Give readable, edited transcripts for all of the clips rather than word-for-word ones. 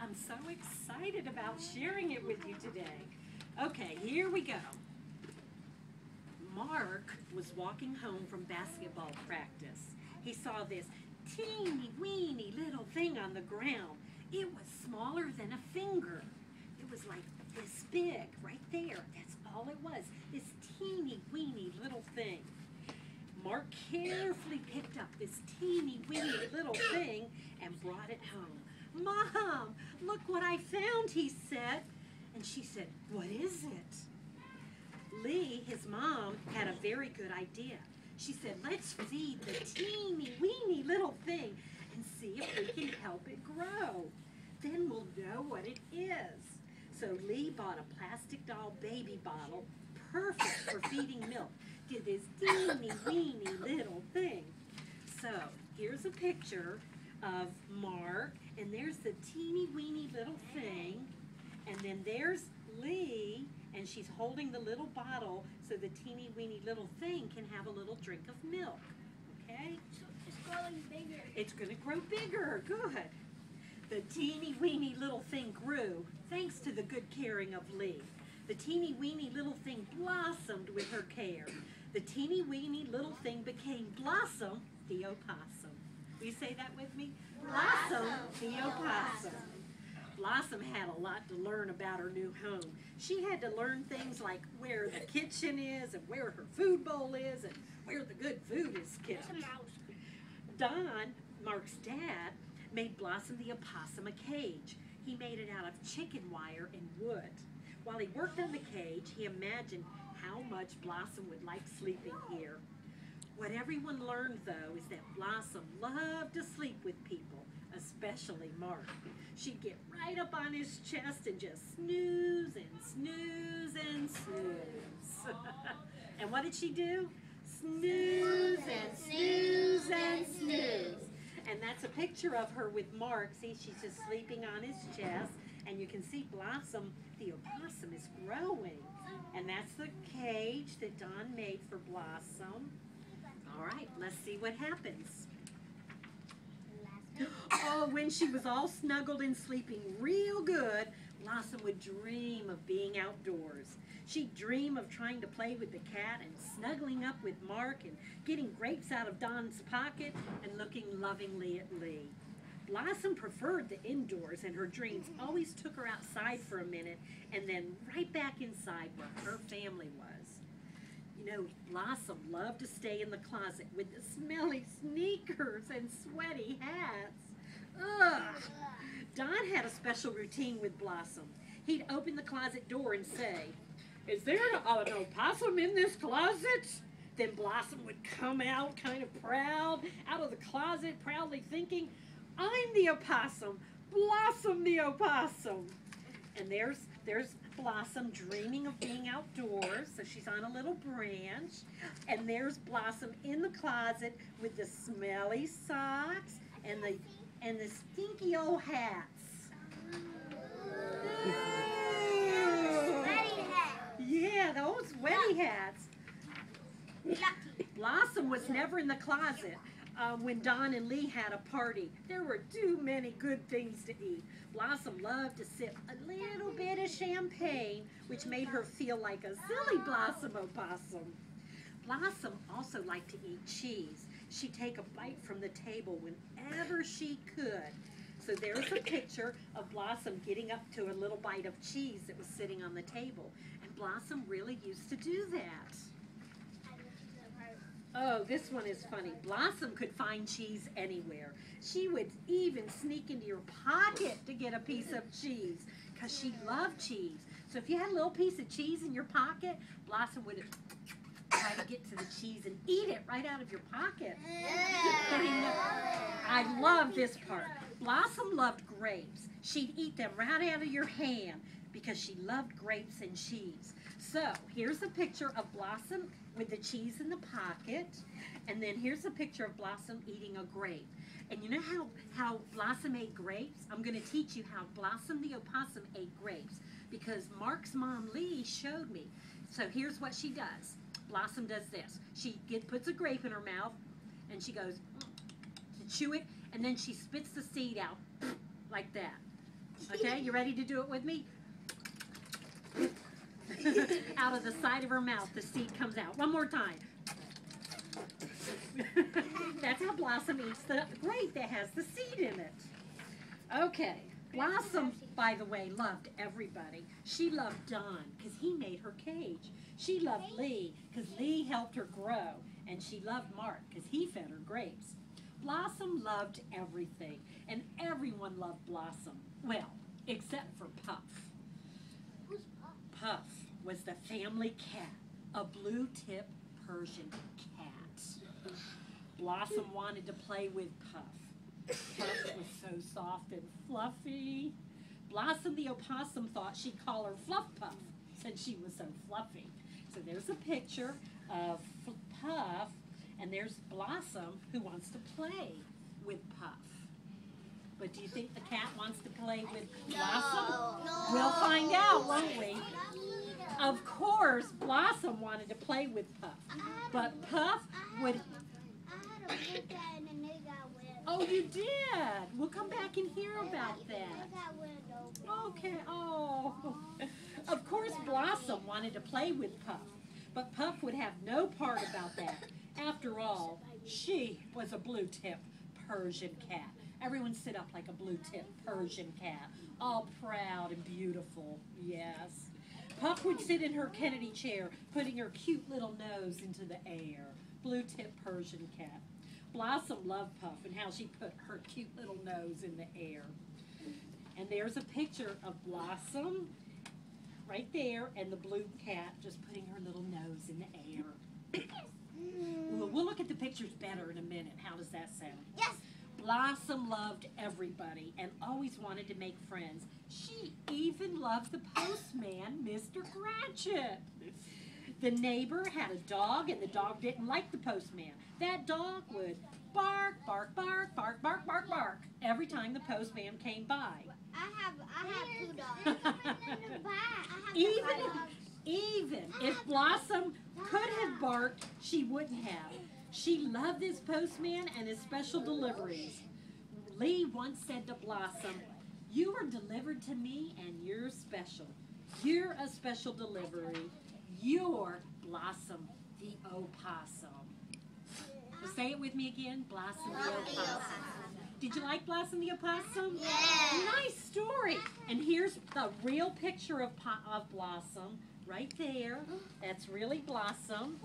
I'm so excited about sharing it with you today. Okay, here we go. Mark was walking home from basketball practice. He saw this teeny weeny little thing on the ground. It was smaller than a finger. It was like this big right there. That's all it was. This teeny weeny little thing. Mark carefully picked up this teeny weeny little thing and brought it home. "Mom, look what I found," he said. And she said, "What is it?" Lee, his mom, had a very good idea. She said, "Let's feed the teeny weeny little thing and see if we can help it grow. Then we'll know what it is." So Lee bought a plastic doll baby bottle, perfect for feeding milk, to this teeny weeny little thing. So here's a picture of Mark, and there's the teeny weeny little thing, and then there's Lee, and she's holding the little bottle so the teeny weeny little thing can have a little drink of milk. Okay? So it's growing bigger. It's going to grow bigger. Good. The teeny weeny little thing grew thanks to the good caring of Lee. The teeny weeny little thing blossomed with her care. The teeny weeny little thing became Blossom the Opossum. Will you say that with me? Blossom the Opossum. Blossom had a lot to learn about her new home. She had to learn things like where the kitchen is and where her food bowl is and where the good food is kept. Don, Mark's dad, made Blossom the Opossum a cage. He made it out of chicken wire and wood. While he worked on the cage, he imagined how much Blossom would like sleeping here. What everyone learned, though, is that Blossom loved to sleep with people, especially Mark. She'd get right up on his chest and just snooze and snooze and snooze. And what did she do? Snooze and snooze and snooze. And that's a picture of her with Mark. See, she's just sleeping on his chest. And you can see Blossom the Opossum is growing. And that's the cage that Don made for Blossom. All right, let's see what happens. Oh, when she was all snuggled and sleeping real good, Blossom would dream of being outdoors. She'd dream of trying to play with the cat and snuggling up with Mark and getting grapes out of Don's pocket and looking lovingly at Lee. Blossom preferred the indoors, and her dreams always took her outside for a minute and then right back inside where her family was. You know, Blossom loved to stay in the closet with the smelly sneakers and sweaty hats. Ugh! Don had a special routine with Blossom. He'd open the closet door and say, "Is there an opossum in this closet?" Then Blossom would come out kind of proud, out of the closet, proudly thinking, "I'm the opossum, Blossom the Opossum." And there's Blossom dreaming of being outdoors, so she's on a little branch. And there's Blossom in the closet with the smelly socks and the stinky old hats. Yeah, those sweaty hats. Blossom was never in the closet when Don and Lee had a party. There were too many good things to eat. Blossom loved to sip a little bit of champagne, which made her feel like a silly Blossom Opossum. Blossom also liked to eat cheese. She'd take a bite from the table whenever she could. So there's a picture of Blossom getting up to a little bite of cheese that was sitting on the table. And Blossom really used to do that. Oh, this one is funny. Blossom could find cheese anywhere. She would even sneak into your pocket to get a piece of cheese because she loved cheese. So if you had a little piece of cheese in your pocket, Blossom would try to get to the cheese and eat it right out of your pocket. I love this part. Blossom loved grapes. She'd eat them right out of your hand because she loved grapes and cheese. So here's a picture of Blossom with the cheese in the pocket, and then here's a picture of Blossom eating a grape. And you know how Blossom ate grapes? I'm going to teach you how Blossom the Opossum ate grapes because Mark's mom, Lee, showed me. So here's what she does. Blossom does this. She puts a grape in her mouth, and she goes to chew it, and then she spits the seed out like that. Okay, you ready to do it with me? Out of the side of her mouth, the seed comes out. One more time. That's how Blossom eats the grape that has the seed in it. Okay, Blossom, by the way, loved everybody. She loved Don because he made her cage. She loved Lee because Lee helped her grow. And she loved Mark because he fed her grapes. Blossom loved everything, and everyone loved Blossom. Well, except for Puff. Who's Puff? Puff was the family cat, a blue-tip Persian cat. Blossom wanted to play with Puff. Puff was so soft and fluffy. Blossom the Opossum thought she'd call her Fluff Puff since she was so fluffy. So there's a picture of Puff, and there's Blossom who wants to play with Puff. But do you think the cat wants to play with Blossom? No. We'll find out, won't we? Of course, Blossom wanted to play with Puff, but Puff would... I had a blue cat and they got wind. Oh, you did? We'll come back and hear about They that. got wind open. Okay, oh. Of course, Blossom wanted to play with Puff, but Puff would have no part about that. After all, she was a blue-tip Persian cat. Everyone sit up like a blue-tip Persian cat, all proud and beautiful, yes. Puff would sit in her Kennedy chair, putting her cute little nose into the air. Blue-tip Persian cat. Blossom loved Puff and how she put her cute little nose in the air. And there's a picture of Blossom right there, and the blue cat just putting her little nose in the air. We'll look at the pictures better in a minute. How does that sound? Yes. Blossom loved everybody and always wanted to make friends. She even loved the postman, Mr. Cratchit. The neighbor had a dog, and the dog didn't like the postman. That dog would bark, bark, bark, bark, bark, bark, bark every time the postman came by. I have two dogs. Even if Blossom could have barked, she wouldn't have. She loved this postman and his special deliveries. Lee once said to Blossom, "You were delivered to me and you're special. You're a special delivery. You're Blossom the Opossum." So say it with me again, Blossom the Opossum. Did you like Blossom the Opossum? Yeah. Nice story. And here's the real picture of Blossom right there. That's really Blossom.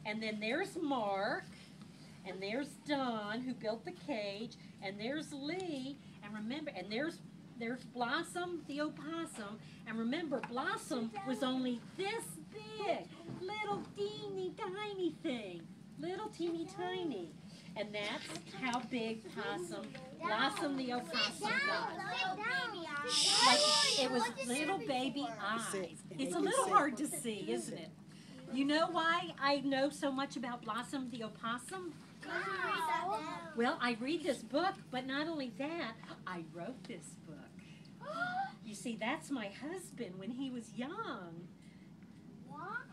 And then there's Mark. And there's Don, who built the cage. And there's Lee. And remember, and there's Blossom the Opossum. And remember, Blossom was only this big. Little teeny tiny thing. Little teeny tiny. And that's how big Blossom the Opossum got. Like, it was little baby eyes. It's a little hard to see, isn't it? You know why I know so much about Blossom the Opossum? Well, I read this book, but not only that, I wrote this book. You see, that's my husband when he was young.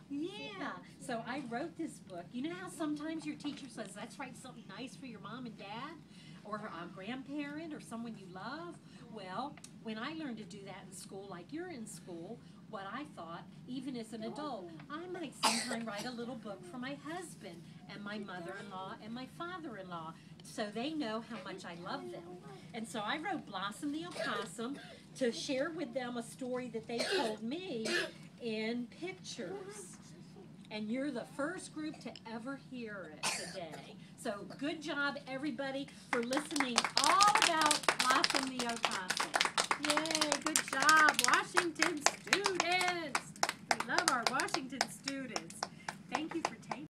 Yeah, so I wrote this book. You know how sometimes your teacher says, let's write something nice for your mom and dad, or a grandparent, or someone you love? Well, when I learned to do that in school, like you're in school, what I thought, even as an adult, I might sometime write a little book for my husband and my mother-in-law and my father-in-law, so they know how much I love them. And so I wrote Blossom the Opossum to share with them a story that they told me in pictures. And you're the first group to ever hear it today. So good job, everybody, for listening all about Blossom the Opossum.